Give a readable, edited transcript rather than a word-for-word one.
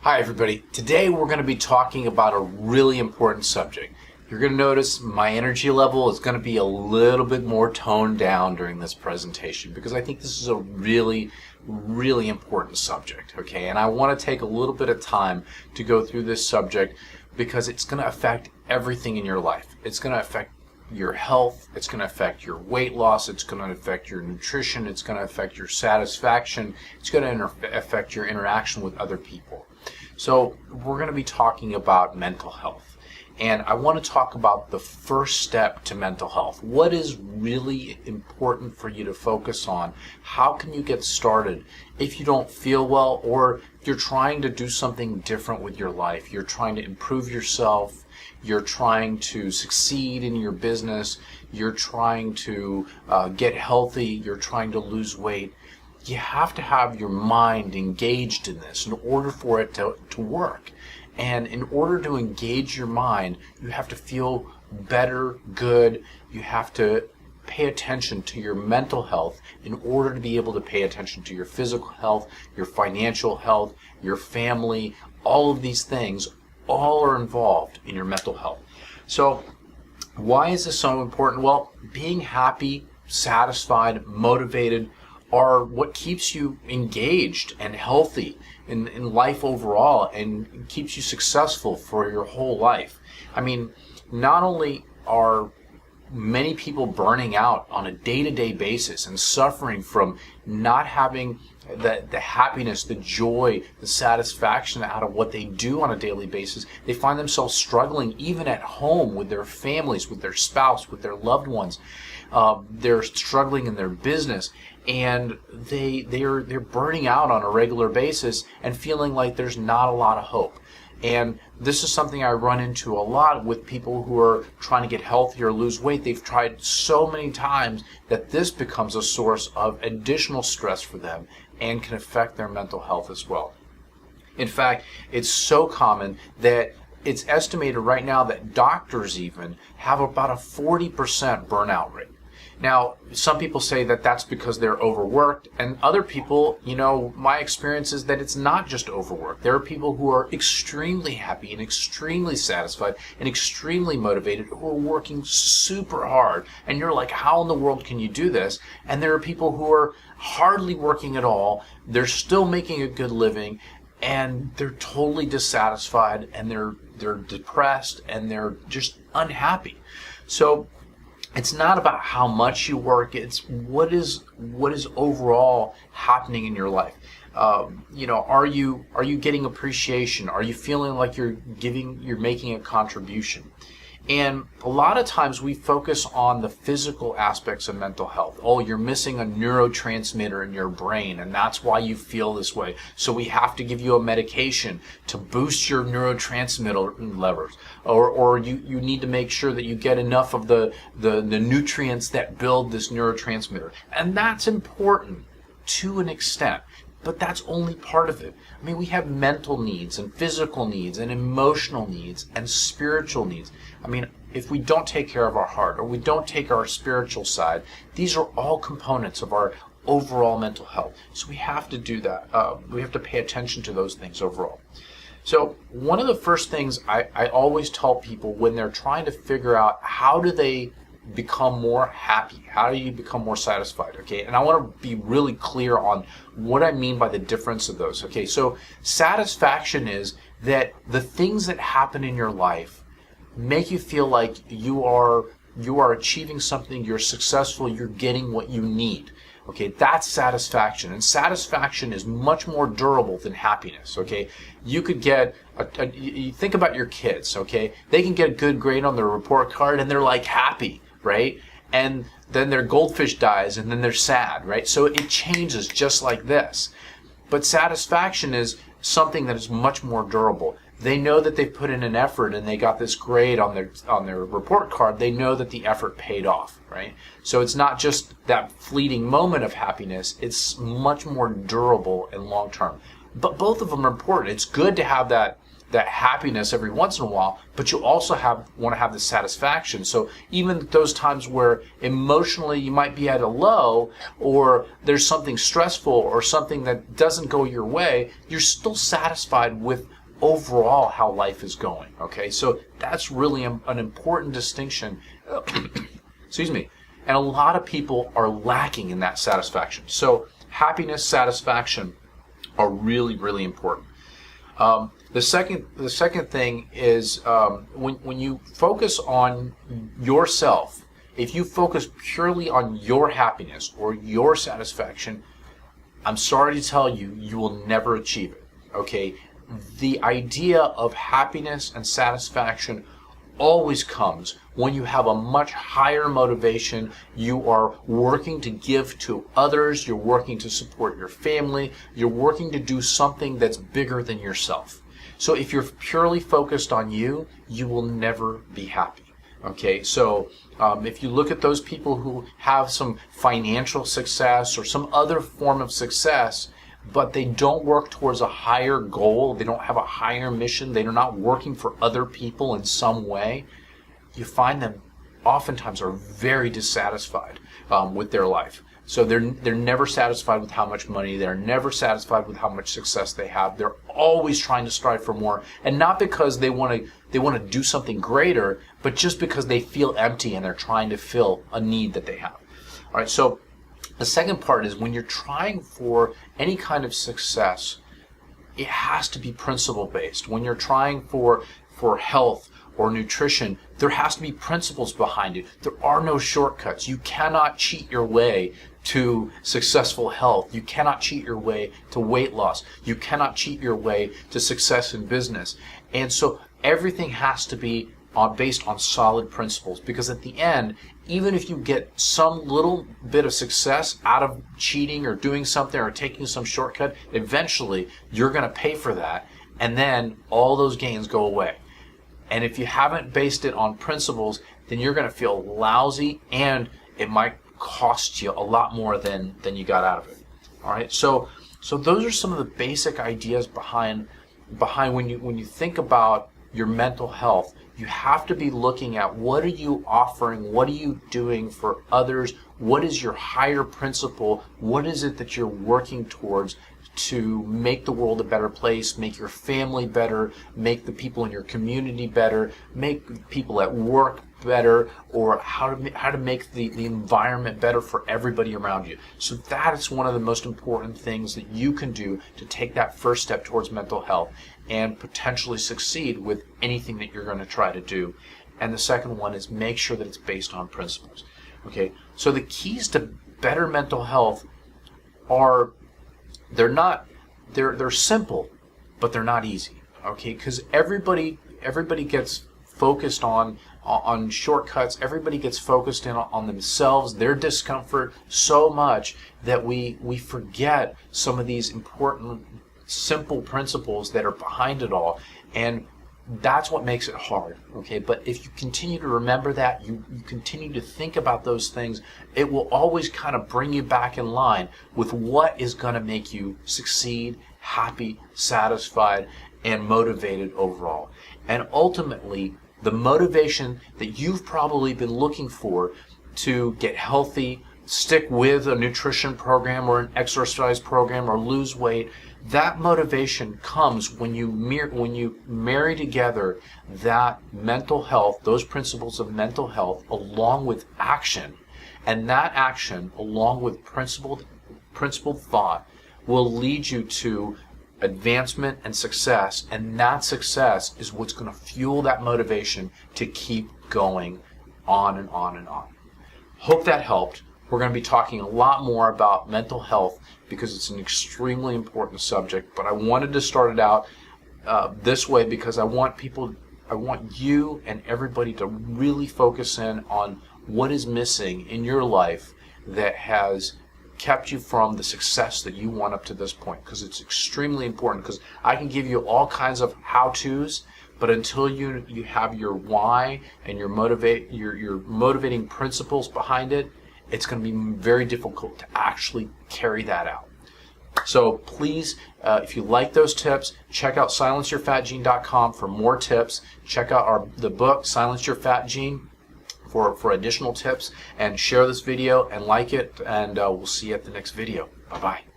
Hi everybody. Today we're going to be talking about a really important subject. You're going to notice my energy level is going to be a little bit more toned down during this presentation because I think this is a really important subject, okay? And I want to take a little bit of time to go through this subject because it's going to affect everything in your life. It's going to affect your health, it's going to affect your weight loss, it's going to affect your nutrition, it's going to affect your satisfaction, it's going to affect your interaction with other people. So we're going to be talking about mental health, and I want to talk about the first step to mental health. What is really important for you to focus on? How can you get started if you don't feel well, or you're trying to do something different with your life? You're trying to improve yourself, you're trying to succeed in your business, you're trying to get healthy, you're trying to lose weight. You have to have your mind engaged in this in order for it to work. And in order to engage your mind, you have to feel better, good. You have to pay attention to your mental health in order to be able to pay attention to your physical health, your financial health, your family. All of these things all are involved in your mental health. So why is this so important? Well, being happy, satisfied, motivated are what keeps you engaged and healthy in life overall and keeps you successful for your whole life. I mean, not only are many people burning out on a day-to-day basis and suffering from not having the happiness, the joy, the satisfaction out of what they do on a daily basis, they find themselves struggling even at home with their families, with their spouse, with their loved ones. They're struggling in their business, and they're burning out on a regular basis and feeling like there's not a lot of hope. And this is something I run into a lot with people who are trying to get healthy or lose weight. They've tried so many times that this becomes a source of additional stress for them and can affect their mental health as well. In fact, it's so common that it's estimated right now that doctors even have about a 40% burnout rate. Now, some people say that that's because they're overworked, and other people, my experience is that it's not just overworked. There are people who are extremely happy and extremely satisfied and extremely motivated who are working super hard, and you're like, how in the world can you do this? And there are people who are hardly working at all, they're still making a good living, and they're totally dissatisfied, and they're depressed, and they're just unhappy. So it's not about how much you work, it's what is overall happening in your life. Are you getting appreciation? Are you feeling like you're making a contribution? And a lot of times we focus on the physical aspects of mental health. Oh, you're missing a neurotransmitter in your brain, and that's why you feel this way. So we have to give you a medication to boost your neurotransmitter levels. Or you need to make sure that you get enough of the nutrients that build this neurotransmitter. And that's important to an extent. But that's only part of it. I mean, we have mental needs and physical needs and emotional needs and spiritual needs. I mean, if we don't take care of our heart or we don't take our spiritual side, these are all components of our overall mental health. So we have to do that. We have to pay attention to those things overall. So one of the first things I always tell people when they're trying to figure out how do they become more happy, how do you become more satisfied, okay? And I want to be really clear on what I mean by the difference of those, okay? So satisfaction is that the things that happen in your life make you feel like you are achieving something, you're successful, you're getting what you need. Okay, that's satisfaction, and satisfaction is much more durable than happiness. Okay, you could get you think about your kids. Okay, they can get a good grade on their report card, and they're like happy, right? And then their goldfish dies, and then they're sad, right? So it changes just like this. But satisfaction is something that is much more durable. They know that they put in an effort and they got this grade on their report card. They know that the effort paid off, right? So it's not just that fleeting moment of happiness. It's much more durable and long term. But both of them are important. It's good to have that that happiness every once in a while, but you also want to have the satisfaction. So even at those times where emotionally you might be at a low, or there's something stressful or something that doesn't go your way, you're still satisfied with overall how life is going. Okay, so that's really an important distinction. Excuse me. And a lot of people are lacking in that satisfaction. So happiness, satisfaction are really, really important. The second thing is when you focus on yourself, if you focus purely on your happiness or your satisfaction, I'm sorry to tell you, you will never achieve it. Okay? The idea of happiness and satisfaction always comes when you have a much higher motivation. You are working to give to others, you're working to support your family, you're working to do something that's bigger than yourself. So if you're purely focused on you, you will never be happy. Okay, so if you look at those people who have some financial success or some other form of success, but they don't work towards a higher goal, they don't have a higher mission, they're not working for other people in some way, you find them oftentimes are very dissatisfied with their life. So they're never satisfied with how much money, they're never satisfied with how much success they have. They're always trying to strive for more, and not because they want to do something greater, but just because they feel empty and they're trying to fill a need that they have. All right, so the second part is when you're trying for any kind of success, it has to be principle based. When you're trying for health or nutrition, there has to be principles behind it. There are no shortcuts. You cannot cheat your way to successful health. You cannot cheat your way to weight loss. You cannot cheat your way to success in business. And so everything has to be based on solid principles, because at the end, even if you get some little bit of success out of cheating or doing something or taking some shortcut, eventually you're going to pay for that, and then all those gains go away. And if you haven't based it on principles, then you're going to feel lousy, and it might cost you a lot more than you got out of it. All right, so those are some of the basic ideas behind when you think about your mental health. You have to be looking at what are you offering, what are you doing for others, what is your higher principle, what is it that you're working towards to make the world a better place, make your family better, make the people in your community better, make people at work better, or how to make the environment better for everybody around you. So that is one of the most important things that you can do to take that first step towards mental health and potentially succeed with anything that you're going to try to do. And the second one is make sure that it's based on principles. Okay, so the keys to better mental health are, they're simple, but they're not easy. Okay, because everybody gets focused on shortcuts. Everybody gets focused on themselves, their discomfort, so much that we forget some of these important, simple principles that are behind it all. And that's what makes it hard. Okay, but if you continue to remember that, you continue to think about those things, it will always kind of bring you back in line with what is going to make you succeed, happy, satisfied, and motivated overall. And ultimately, the motivation that you've probably been looking for to get healthy, stick with a nutrition program or an exercise program or lose weight, that motivation comes when you marry together that mental health, those principles of mental health, along with action. And that action, along with principled thought, will lead you to advancement and success, and that success is what's going to fuel that motivation to keep going on and on and on. Hope that helped. We're going to be talking a lot more about mental health because it's an extremely important subject, but I wanted to start it out this way because I want you and everybody to really focus in on what is missing in your life that has kept you from the success that you want up to this point, because it's extremely important. Because I can give you all kinds of how-tos, but until you have your why and your motivating principles behind it, it's going to be very difficult to actually carry that out. So please, if you like those tips, check out silenceyourfatgene.com for more tips. Check out the book, Silence Your Fat Gene, for additional tips, and share this video and like it, and we'll see you at the next video. Bye-bye.